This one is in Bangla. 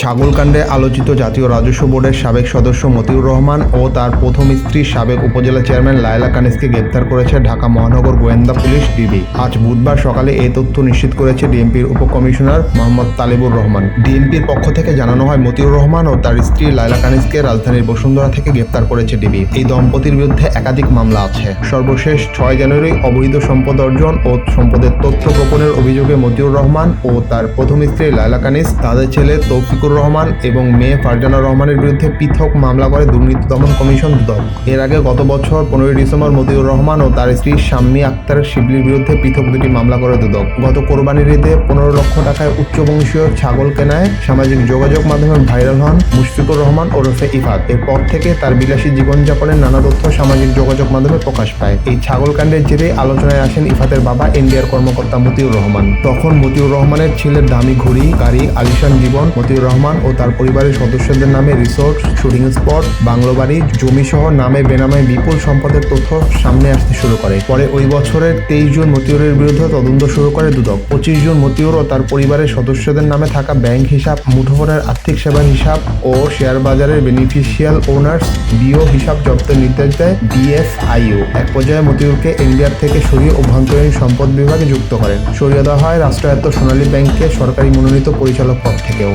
ছাগলকাণ্ডে আলোচিত জাতীয় রাজস্ব বোর্ডের সাবেক সদস্য মতিউর রহমান ও তার প্রথম স্ত্রী সাবেক উপজেলা চেয়ারম্যান লায়লা কানিজকে গ্রেপ্তার করেছে ঢাকা মহানগর গোয়েন্দা পুলিশ ডিবি। আজ বুধবার সকালে এই তথ্য নিশ্চিত করেছে ডিএমপির উপকমিশনার মোহাম্মদ তালিবুর রহমান। ডিএমপির পক্ষ থেকে জানানো হয়, মতিউর রহমান ও তার স্ত্রী লায়লা কানিজকে রাজধানীর বসুন্ধরা থেকে গ্রেপ্তার করেছে ডিবি। এই দম্পতির বিরুদ্ধে একাধিক মামলা আছে। সর্বশেষ 6 জানুয়ারি অবৈধ সম্পদ অর্জন ও সম্পদের তথ্য গোপনের অভিযোগে মতিউর রহমান ও তার প্রথম স্ত্রী লায়লা কানিজ, তাদের ছেলে তৌফিকুর রহমান এবং মেয়ে ফারজানা রহমানের বিরুদ্ধে পৃথক মামলা করে দুর্নীতি দমন কমিশন দুদক। এর আগে গত বছর 15 ডিসেম্বর মতিউর রহমান ও তার স্ত্রী শাম্মী আক্তার শিবলির বিরুদ্ধে পৃথক দুটি মামলা করে দুদক। গত কোরবানির ঈদে 15 লক্ষ টাকায় উচ্চবংশীয় ছাগল কেনায় সামাজিক যোগাযোগ মাধ্যমে ভাইরাল হন মুশফিকুর রহমান ওরফে ইফাত। এরপর থেকে তার বিলাসী জীবনযাপনের নানা তথ্য সামাজিক যোগাযোগ মাধ্যমে প্রকাশ পায়। এই ছাগলকাণ্ডের জেরে আলোচনায় আসেন ইফাতের বাবা এনডিআর কর্মকর্তা মতিউর রহমান। তখন মতিউর রহমানের ছেলের দামি ঘড়ি, গাড়ি, আলিশান জীবন, মতিউর রহমান ও তার পরিবারের সদস্যদের নামে রিসোর্ট, শুটিং স্পট, বাংলো বাড়ি, জমি সহ নামে বেনামে বিপুল সম্পদের তথ্য সামনে আসতে শুরু করে। পরে ওই বছরের 23 জুন মতিউরের বিরুদ্ধে তদন্ত শুরু করে দুদক। 25 জুন মতিউর ও তার পরিবারের সদস্যদের নামে থাকা ব্যাংক হিসাব, মুঠোফোনের আর্থিক সেবার হিসাব ও শেয়ার বাজারের বেনিফিশিয়াল ওনার্স বিও হিসাব জব্দের নির্দেশ দেয় ডিএফআইইউ। এক পর্যায়ে মতিউরকে এনবিআর থেকে সরিয়ে অভ্যন্তরীণ সম্পদ বিভাগে যুক্ত করেন। সরিয়ে দেওয়া হয় রাষ্ট্রায়ত্ত সোনালী ব্যাংককে সরকারি মনোনীত পরিচালক পদ থেকেও।